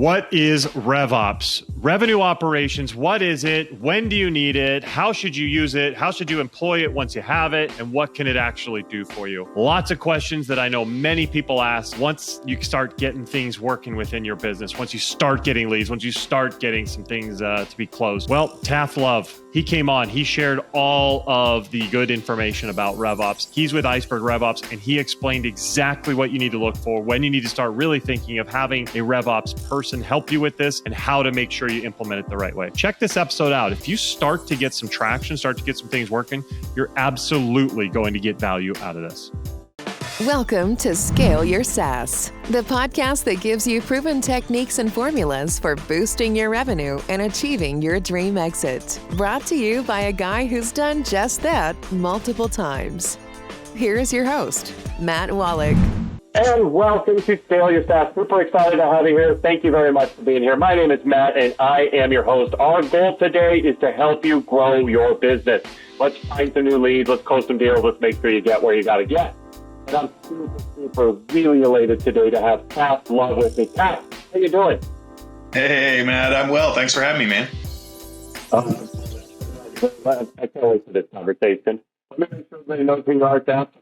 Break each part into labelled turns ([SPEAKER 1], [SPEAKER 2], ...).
[SPEAKER 1] What is RevOps? Revenue operations, what is it? When do you need it? How should you use it? How should you employ it once you have it? And what can it actually do for you? Lots of questions that I know many people ask once you start getting things working within your business, once you start getting leads, once you start getting some things to be closed. Well, Taft Love, he came on, he shared all of the good information about RevOps. He's with Iceberg RevOps, and he explained exactly what you need to look for, when you need to start really thinking of having a RevOps person help you with this, and how to make sure you implement it the right way. Check this episode out. If you start to get some traction, start to get some things working, you're absolutely going to get value out of this.
[SPEAKER 2] Welcome to Scale Your SaaS, the podcast that gives you proven techniques and formulas for boosting your revenue and achieving your dream exit. Brought to you by a guy who's done just that multiple times. Here is your host, Matt Wolach.
[SPEAKER 3] And welcome to Scale Your SaaS. Super excited to have you here. Thank you very much for being here. My name is Matt, and I am your host. Our goal today is to help you grow your business. Let's find some new leads. Let's close some deals. Let's make sure you get where you got to get. And I'm super really elated today to have Taft Love with me. Taft, how you doing?
[SPEAKER 4] Hey, Matt. I'm well. Thanks for having me, man.
[SPEAKER 3] I can't wait for this conversation. Let me make sure everybody knows who you are, Taft.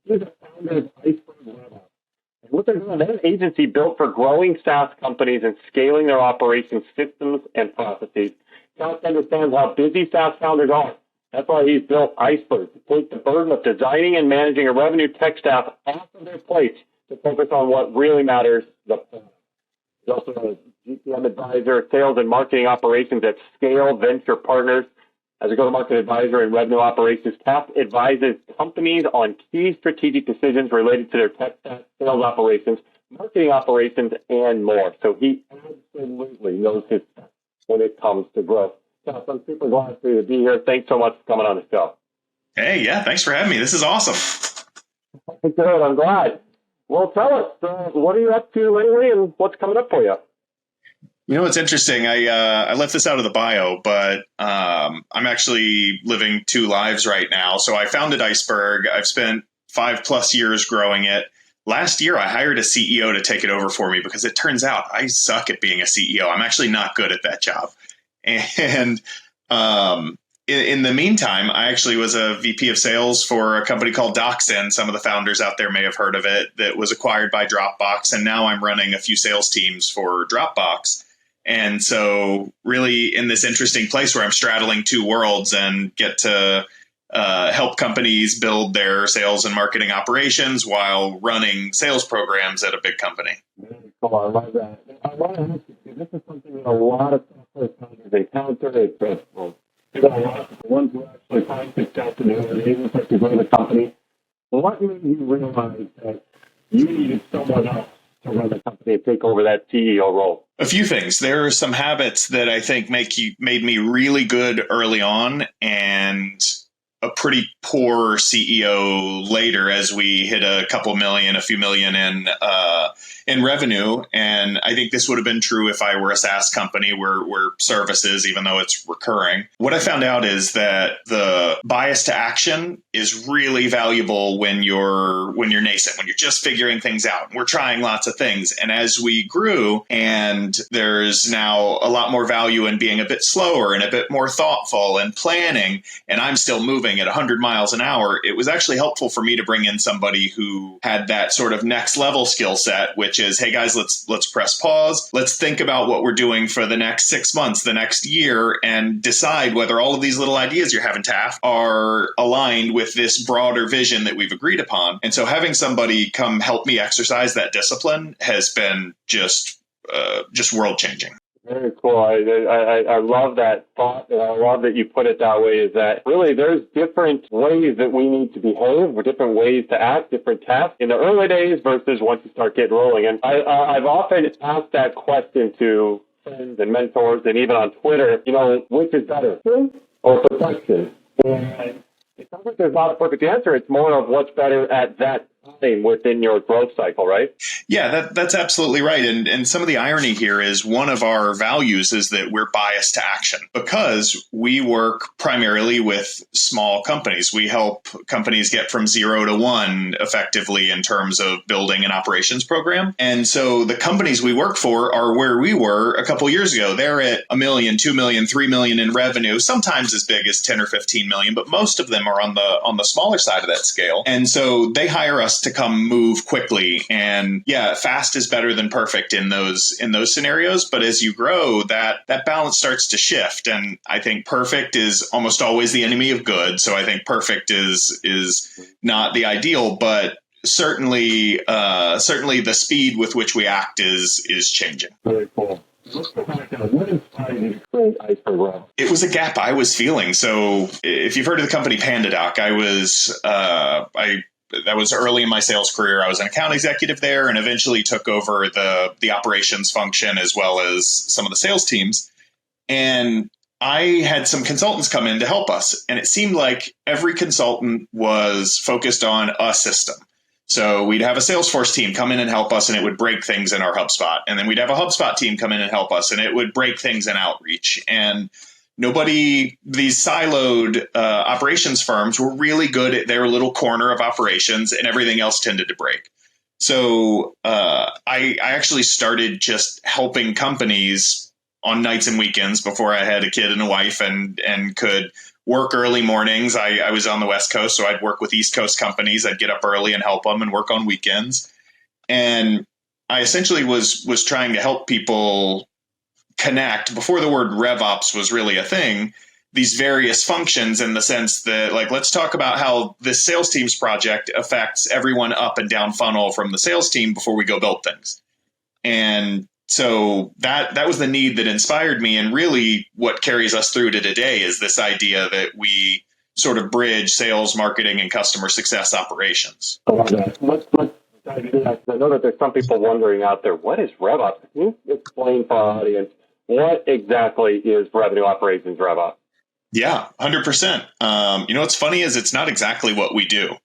[SPEAKER 3] You're the founder of Iceberg. And what they're doing, they're an agency built for growing SaaS companies and scaling their operations systems and processes. Taft understands how busy SaaS founders are. That's why he's built Iceberg, to take the burden of designing and managing a revenue tech staff off of their plates to focus on what really matters, the product. He's also a GTM advisor, sales and marketing operations at Scale Venture Partners. As a go-to-market advisor in revenue operations, Taft advises companies on key strategic decisions related to their tech stack, sales operations, marketing operations, and more. So he absolutely knows his stuff when it comes to growth. Taft, I'm super glad for you to be here. Thanks so much for coming on the show.
[SPEAKER 4] Hey, yeah, thanks for having me. This is awesome.
[SPEAKER 3] Good, I'm glad. Well, tell us, what are you up to lately and what's coming up for you?
[SPEAKER 4] You know, it's interesting. I left this out of the bio, but I'm actually living two lives right now. So I founded Iceberg. I've spent 5+ years growing it. Last year, I hired a CEO to take it over for me because it turns out I suck at being a CEO. I'm actually not good at that job. And in the meantime, I actually was a VP of sales for a company called DocSend. Some of the founders out there may have heard of it, that was acquired by Dropbox. And now I'm running a few sales teams for Dropbox. And so really in this interesting place where I'm straddling two worlds and get to help companies build their sales and marketing operations while running sales programs at a big company.
[SPEAKER 3] Very cool. I love that. I want to ask you, this is something that a lot of software companies encounter. There's a lot of the ones who actually find success and who are able to grow the company. What made you realize that you needed someone else to run the company and take over that CEO role?
[SPEAKER 4] A few things. There are some habits that I think made me really good early on and a pretty poor CEO later as we hit a few million in revenue. And I think this would have been true if I were a SaaS company where services, even though it's recurring. What I found out is that the bias to action is really valuable when you're nascent, when you're just figuring things out. We're trying lots of things. And as we grew, and there's now a lot more value in being a bit slower and a bit more thoughtful and planning, and I'm still moving at 100 miles an hour, it was actually helpful for me to bring in somebody who had that sort of next level skill set, which is, hey guys, let's press pause. Let's think about what we're doing for the next 6 months, the next year, and decide whether all of these little ideas you're having, Taft, are aligned with this broader vision that we've agreed upon. And so having somebody come help me exercise that discipline has been just world changing.
[SPEAKER 3] Very cool. I love that thought, and I love that you put it that way, is that really there's different ways that we need to behave, or different ways to act, different tasks in the early days versus once you start getting rolling. And I've often asked that question to friends and mentors and even on Twitter, which is better, truth or perfection? And it sounds like there's not a perfect answer. It's more of what's better at that time within your growth cycle, right?
[SPEAKER 4] Yeah, that's absolutely right. And some of the irony here is one of our values is that we're biased to action because we work primarily with small companies. We help companies get from 0 to 1 effectively in terms of building an operations program. And so the companies we work for are where we were a couple years ago. They're at $1 million, $2 million, $3 million in revenue, sometimes as big as 10 or 15 million, but most of them are on the smaller side of that scale. And so they hire us to come move quickly. And yeah, fast is better than perfect in those scenarios. But as you grow, that balance starts to shift. And I think perfect is almost always the enemy of good. So I think perfect is not the ideal, but certainly the speed with which we act is changing.
[SPEAKER 3] Very cool. What inspired you to create Iceberg RevOps?
[SPEAKER 4] It was a gap I was feeling. So if you've heard of the company PandaDoc, that was early in my sales career. I was an account executive there and eventually took over the operations function as well as some of the sales teams. And I had some consultants come in to help us. And it seemed like every consultant was focused on a system. So we'd have a Salesforce team come in and help us, and it would break things in our HubSpot. And then we'd have a HubSpot team come in and help us, and it would break things in Outreach. And these siloed operations firms were really good at their little corner of operations, and everything else tended to break. So I actually started just helping companies on nights and weekends before I had a kid and a wife and could work early mornings. I was on the West Coast, so I'd work with East Coast companies. I'd get up early and help them and work on weekends. And I essentially was trying to help people connect, before the word RevOps was really a thing, these various functions in the sense that, like, let's talk about how this sales team's project affects everyone up and down funnel from the sales team before we go build things. And so that was the need that inspired me. And really what carries us through to today is this idea that we sort of bridge sales, marketing, and customer success operations.
[SPEAKER 3] I love that. Let's dive into that. I know that there's some people wondering out there, what is RevOps? Can you explain for our audience what exactly is revenue operations RevOps?
[SPEAKER 4] Yeah, 100%. What's funny is it's not exactly what we do.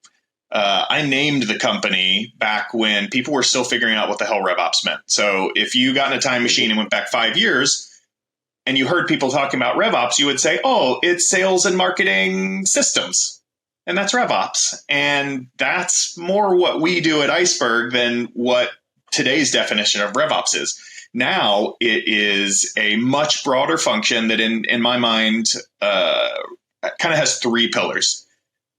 [SPEAKER 4] I named the company back when people were still figuring out what the hell RevOps meant. So if you got in a time machine and went back 5 years and you heard people talking about RevOps, you would say, oh, it's sales and marketing systems. And that's RevOps. And that's more what we do at Iceberg than what today's definition of RevOps is. Now it is a much broader function that in my mind kind of has 3 pillars.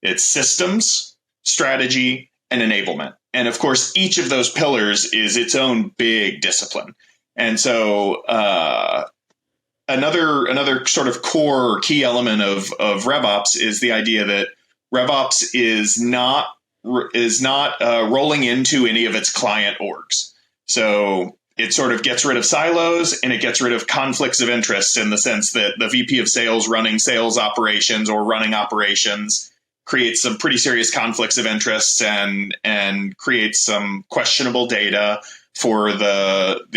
[SPEAKER 4] It's systems, strategy, and enablement. And of course, each of those pillars is its own big discipline. And so another sort of core key element of RevOps is the idea that RevOps is not rolling into any of its client orgs. So it sort of gets rid of silos and it gets rid of conflicts of interest in the sense that the VP of sales running sales operations or running operations creates some pretty serious conflicts of interest and creates some questionable data for the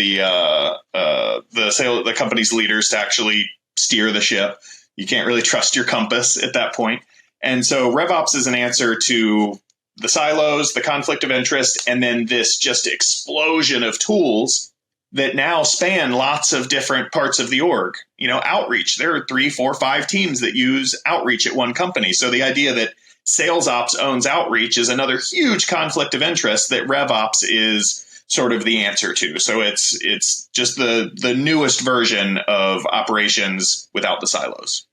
[SPEAKER 4] company's leaders to actually steer the ship. You can't really trust your compass at that point. And so RevOps is an answer to the silos, the conflict of interest, and then this just explosion of tools that now span lots of different parts of the org. Outreach, there are 3, 4, 5 teams that use outreach at one company. So the idea that sales ops owns outreach is another huge conflict of interest that RevOps is sort of the answer to. So it's just the newest version of operations without the silos.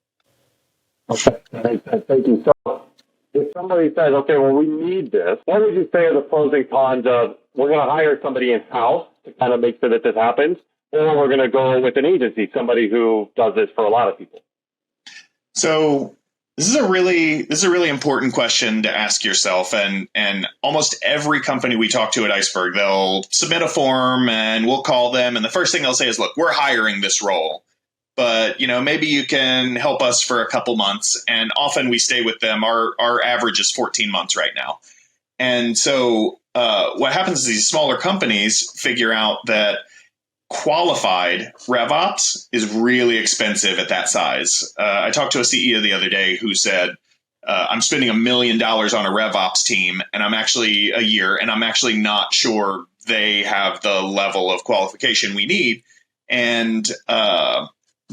[SPEAKER 3] Okay, that makes sense. Thank you. So if somebody says, okay, well, we need this, what would you say are the pros and cons of we're going to hire somebody in-house to kind of make sure that this happens, or we're going to go with an agency, somebody who does this for a lot of people?
[SPEAKER 4] So this is a really important question to ask yourself. And almost every company we talk to at Iceberg, they'll submit a form and we'll call them. And the first thing they'll say is, look, we're hiring this role, but maybe you can help us for a couple months. And often we stay with them. Our average is 14 months right now. And so what happens is these smaller companies figure out that qualified RevOps is really expensive at that size. I talked to a CEO the other day who said I'm spending $1 million on a RevOps team, and I'm actually a year, and I'm actually not sure they have the level of qualification we need. And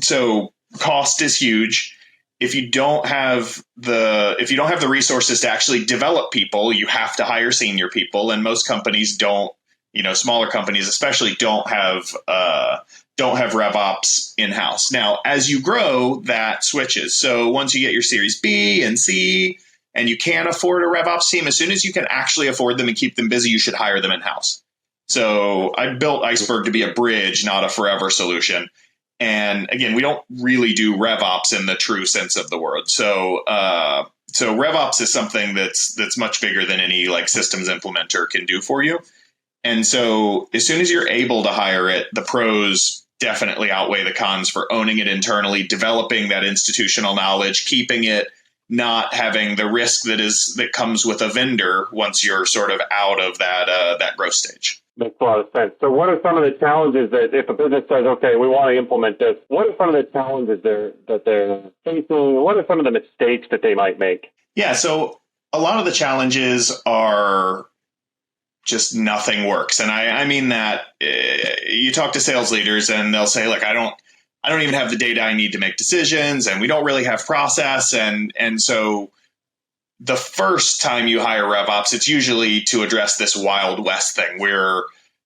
[SPEAKER 4] so cost is huge. If you don't have the resources to actually develop people, you have to hire senior people, and most companies don't. Smaller companies especially don't have RevOps in-house. Now, as you grow, that switches. So once you get your Series B and C, and you can afford a RevOps team, as soon as you can actually afford them and keep them busy, you should hire them in-house. So I built Iceberg to be a bridge, not a forever solution. And again, we don't really do RevOps in the true sense of the word. So RevOps is something that's much bigger than any like systems implementer can do for you. And so as soon as you're able to hire it, the pros definitely outweigh the cons for owning it internally, developing that institutional knowledge, keeping it, not having the risk that comes with a vendor once you're sort of out of that growth stage.
[SPEAKER 3] Makes a lot of sense. So what are some of the challenges that if a business says, okay, we want to implement this, what are some of the challenges that they're facing? What are some of the mistakes that they might make?
[SPEAKER 4] Yeah, so a lot of the challenges are just nothing works. And I mean that you talk to sales leaders and they'll say, like, I don't even have the data I need to make decisions, and we don't really have process. And so the first time you hire RevOps, it's usually to address this Wild West thing where,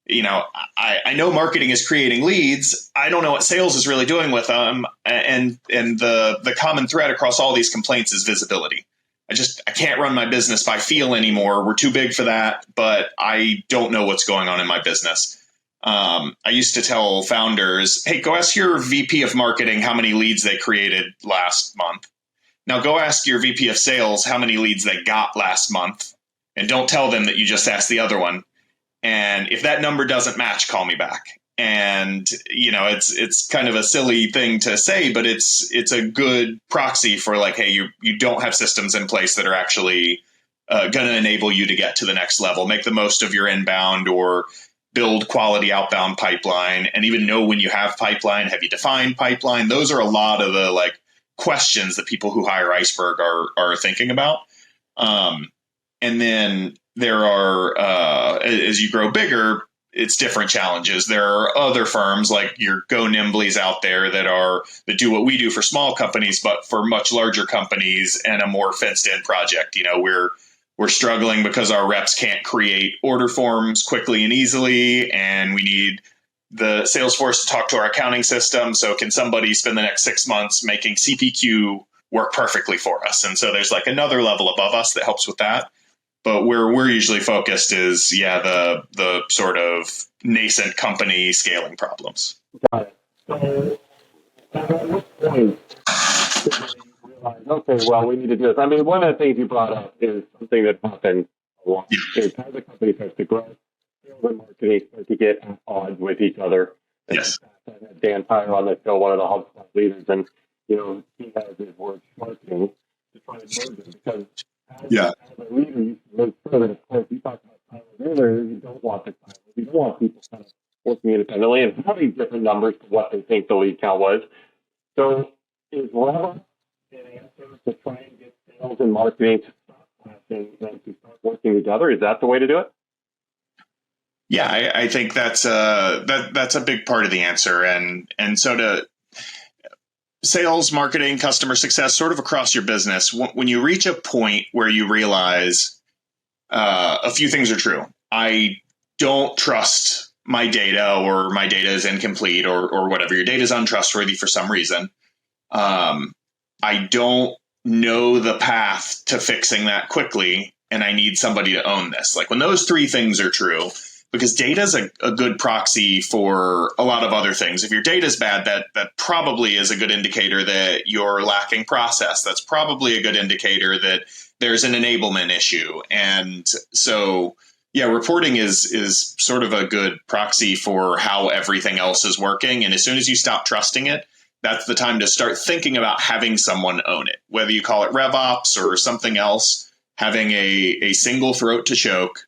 [SPEAKER 4] I know marketing is creating leads. I don't know what sales is really doing with them. And the common thread across all these complaints is visibility. I can't run my business by feel anymore. We're too big for that, but I don't know what's going on in my business. I used to tell founders, hey, go ask your VP of marketing how many leads they created last month. Now go ask your VP of sales how many leads they got last month, and don't tell them that you just asked the other one. And if that number doesn't match, call me back. And, it's kind of a silly thing to say, but it's a good proxy for like, hey, you don't have systems in place that are actually going to enable you to get to the next level, make the most of your inbound or build quality outbound pipeline, and even know when you have pipeline. Have you defined pipeline? Those are a lot of the like questions that people who hire Iceberg are thinking about. And then there are, as you grow bigger, it's different challenges. There are other firms like your Go Nimblys out there that do what we do for small companies, but for much larger companies and a more fenced in project. We're struggling because our reps can't create order forms quickly and easily, and we need the Salesforce to talk to our accounting system. So can somebody spend the next 6 months making CPQ work perfectly for us? And so there's like another level above us that helps with that. But where we're usually focused is, the sort of nascent company scaling problems.
[SPEAKER 3] Got it. So at what point did you realize, okay, well, we need to do this? I mean, one of the things you brought up is something that happened a lot. As the company starts to grow, sales and marketing start to get at odds with each other. And
[SPEAKER 4] Yes.
[SPEAKER 3] I had Dan Tyler on the show, one of the HubSpot leaders, and he has his word marketing to try to merge them because as a leader, you should make sure that, of course, you talked about silos earlier, you don't want the silos. You don't want people kind of working independently and having different numbers to what they think the lead count was. So is RevOps an answer to try and get sales and marketing to stop clashing and to start working together? Is that the way to do it?
[SPEAKER 4] Yeah, I think that's a big part of the answer. And so to sales, marketing, customer success, sort of across your business, when you reach a point where you realize a few things are true. I don't trust my data, or my data is incomplete, or whatever. Your data is untrustworthy for some reason. I don't know the path to fixing that quickly, and I need somebody to own this. Like when those three things are true, because data is a good proxy for a lot of other things. If your data is bad, that probably is a good indicator that you're lacking process. That's probably a good indicator that there's an enablement issue. And so, reporting is sort of a good proxy for how everything else is working. And as soon as you stop trusting it, that's the time to start thinking about having someone own it. Whether you call it RevOps or something else, having a single throat to choke,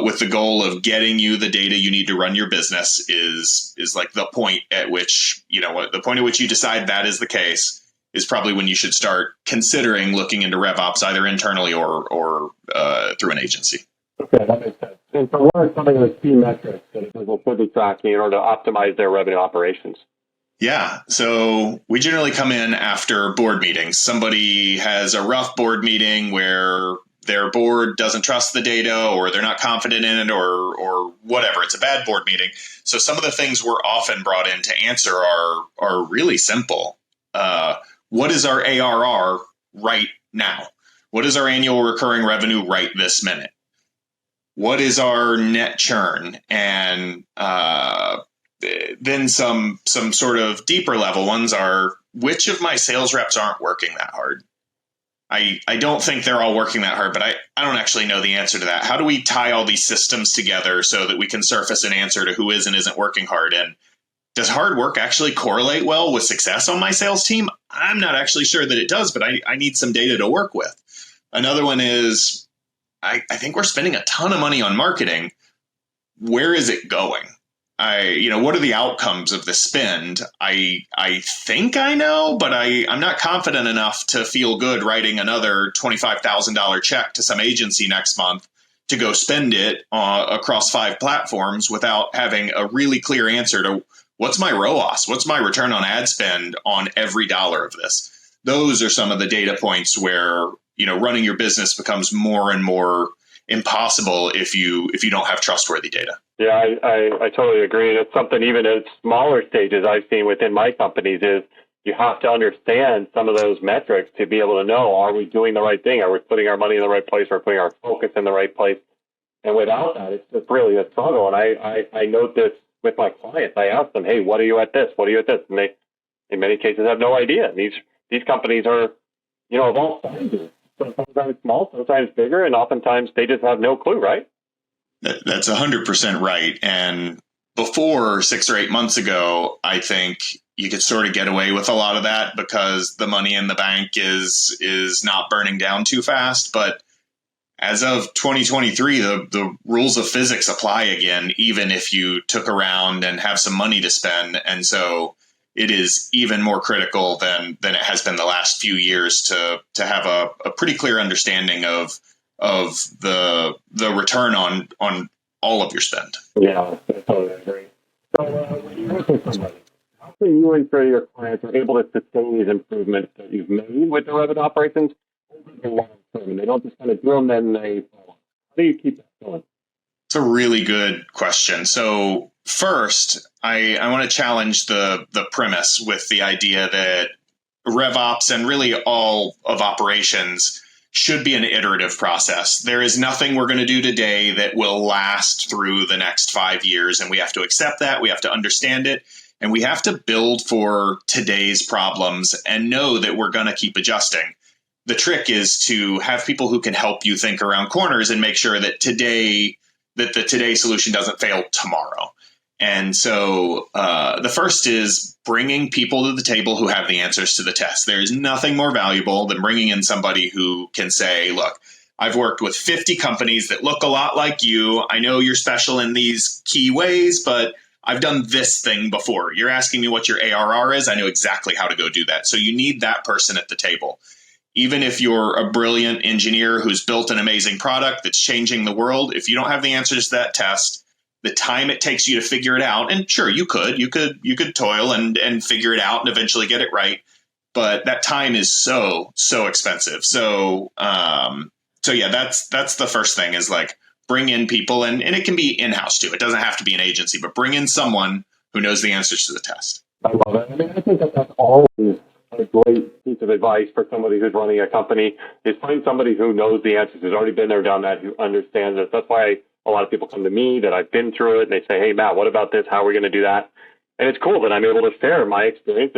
[SPEAKER 4] with the goal of getting you the data you need to run your business is like the point at which, the point at which you decide that is the case is probably when you should start considering looking into RevOps either internally or through an agency.
[SPEAKER 3] Okay, that makes sense. And so what are some of the key metrics that a business should be tracking in order to optimize their revenue operations?
[SPEAKER 4] Yeah. So we generally come in after board meetings. Somebody has a rough board meeting where their board doesn't trust the data or they're not confident in it or whatever. It's a bad board meeting. So some of the things we're often brought in to answer are really simple. What is our ARR right now? What is our annual recurring revenue right this minute? What is our net churn? And then some sort of deeper level ones are, which of my sales reps aren't working that hard? I don't think they're all working that hard, but I don't actually know the answer to that. How do we tie all these systems together so that we can surface an answer to who is and isn't working hard? And does hard work actually correlate well with success on my sales team? I'm not actually sure that it does, but I need some data to work with. Another one is, I think we're spending a ton of money on marketing. Where is it going? What are the outcomes of the spend? I think I know, but I'm not confident enough to feel good writing another $25,000 check to some agency next month to go spend it across 5 platforms without having a really clear answer to what's my ROAS, what's my return on ad spend on every dollar of this. Those are some of the data points where running your business becomes more and more impossible if you don't have trustworthy data.
[SPEAKER 3] Yeah, I totally agree. And it's something even at smaller stages I've seen within my companies is you have to understand some of those metrics to be able to know, are we doing the right thing? Are we putting our money in the right place? Are we putting our focus in the right place? And without that, it's just really a struggle. And I note this with my clients. I ask them, hey, what are you at this? What are you at this? And they, in many cases, have no idea. These companies are, of all sizes. Sometimes small, sometimes bigger, and oftentimes they just have no clue, right?
[SPEAKER 4] That's 100% right. And before 6 or 8 months ago, I think you could sort of get away with a lot of that because the money in the bank is not burning down too fast. But as of 2023, the rules of physics apply again, even if you took around and have some money to spend. And so it is even more critical than it has been the last few years to have a pretty clear understanding of the return on all of your spend.
[SPEAKER 3] Yeah, I totally agree. So when you work with somebody, how can you ensure your clients are able to sustain these improvements that you've made with the revenue operations over the long term? And they don't just kind of do them and they fall off. How do you keep that going?
[SPEAKER 4] It's a really good question. So first, I want to challenge the premise with the idea that RevOps and really all of operations should be an iterative process. There is nothing we're going to do today that will last through the next 5 years, and we have to accept that. We have to understand it, and we have to build for today's problems and know that we're going to keep adjusting. The trick is to have people who can help you think around corners and make sure that the today solution doesn't fail tomorrow. And so the first is bringing people to the table who have the answers to the test. There is nothing more valuable than bringing in somebody who can say, look, I've worked with 50 companies that look a lot like you. I know you're special in these key ways, but I've done this thing before. You're asking me what your ARR is. I know exactly how to go do that. So you need that person at the table. Even if you're a brilliant engineer who's built an amazing product that's changing the world, if you don't have the answers to that test, the time it takes you to figure it out, and sure, you could toil and figure it out and eventually get it right, but that time is so expensive. So yeah, that's the first thing is like bring in people, and it can be in-house too. It doesn't have to be an agency, but bring in someone who knows the answers to the test.
[SPEAKER 3] I love it. I mean, I think that's always a great piece of advice for somebody who's running a company is find somebody who knows the answers, who's already been there, done that, who understands it. That's why a lot of people come to me that I've been through it and they say, hey, Matt, what about this? How are we going to do that? And it's cool that I'm able to share my experience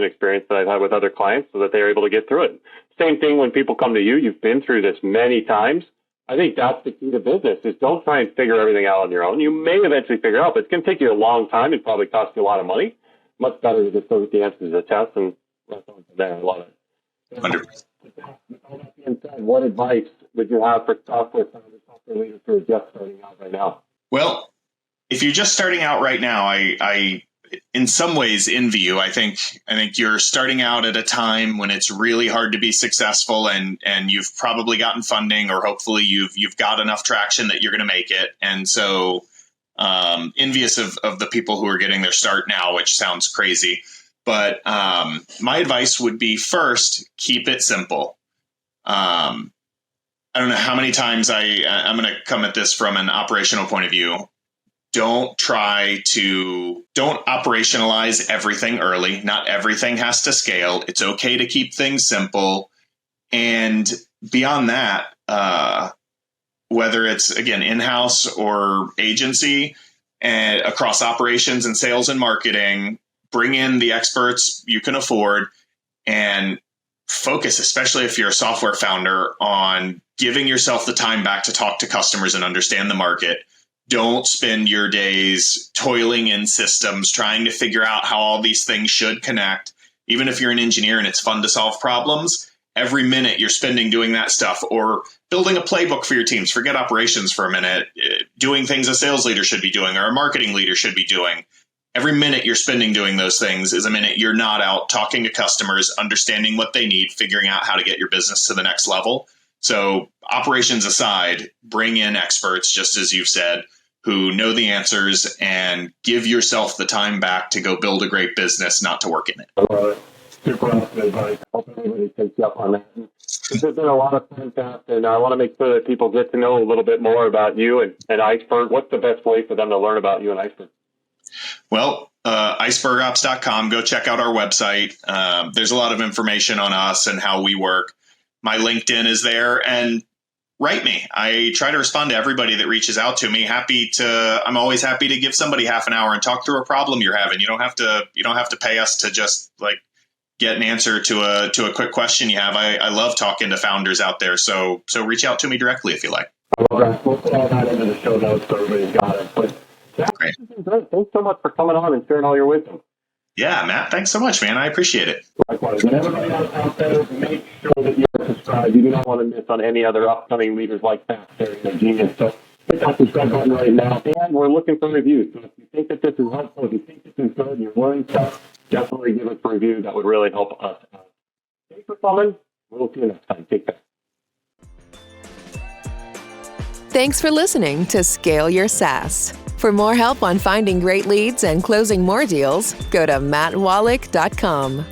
[SPEAKER 3] that I've had with other clients so that they're able to get through it. Same thing when people come to you, you've been through this many times. I think that's the key to business is don't try and figure everything out on your own. You may eventually figure it out, but it's going to take you a long time and probably cost you a lot of money. Much better to just go with the answers to the test and rest on from there. I love it.
[SPEAKER 4] 100%.
[SPEAKER 3] With all that being said, what advice would you have for software founders, software leaders who are just starting out right now?
[SPEAKER 4] Well, if you're just starting out right now, I in some ways envy you. I think you're starting out at a time when it's really hard to be successful, and you've probably gotten funding, or hopefully you've got enough traction that you're going to make it. And so envious of the people who are getting their start now, which sounds crazy. But my advice would be, first, keep it simple. I don't know how many times I'm going to come at this from an operational point of view. Don't operationalize everything early. Not everything has to scale. It's okay to keep things simple. And beyond that, whether it's, again, in-house or agency, and across operations and sales and marketing, bring in the experts you can afford, and focus, especially if you're a software founder, on giving yourself the time back to talk to customers and understand the market. Don't spend your days toiling in systems, trying to figure out how all these things should connect. Even if you're an engineer and it's fun to solve problems, every minute you're spending doing that stuff, or building a playbook for your teams. Forget operations for a minute. Doing things a sales leader should be doing, or a marketing leader should be doing. Every minute you're spending doing those things is a minute you're not out talking to customers, understanding what they need, figuring out how to get your business to the next level. So operations aside, bring in experts, just as you've said, who know the answers, and give yourself the time back to go build a great business, not to work in it.
[SPEAKER 3] I love it. Super awesome advice. I hope everybody takes you up on that. This has been a lot of fun, Taft, and I want to make sure that people get to know a little bit more about you and Iceberg. What's the best way for them to learn about you and Iceberg?
[SPEAKER 4] Well, icebergops.com. Go check out our website. There's a lot of information on us and how we work. My LinkedIn is there, and write me. I try to respond to everybody that reaches out to me. I'm always happy to give somebody half an hour and talk through a problem you're having. You don't have to pay us to just get an answer to a quick question you have. I love talking to founders out there. So reach out to me directly if you like.
[SPEAKER 3] I love that. We'll put all that into the show notes so everybody's got it. But
[SPEAKER 4] great.
[SPEAKER 3] Thanks so much for coming on and sharing all your wisdom.
[SPEAKER 4] Yeah, Matt, thanks so much, man. I appreciate it.
[SPEAKER 3] Likewise. And everybody else out there, make sure that you're subscribed. You do not want to miss on any other upcoming leaders like Taft sharing their genius. So hit that subscribe button right now. And we're looking for reviews. So if you think that this is helpful, if you think this is good and you're learning stuff, definitely give us a review. That would really help us out. Thanks for coming. We'll see you next time. Take care.
[SPEAKER 2] Thanks for listening to Scale Your SaaS. For more help on finding great leads and closing more deals, go to mattwolach.com.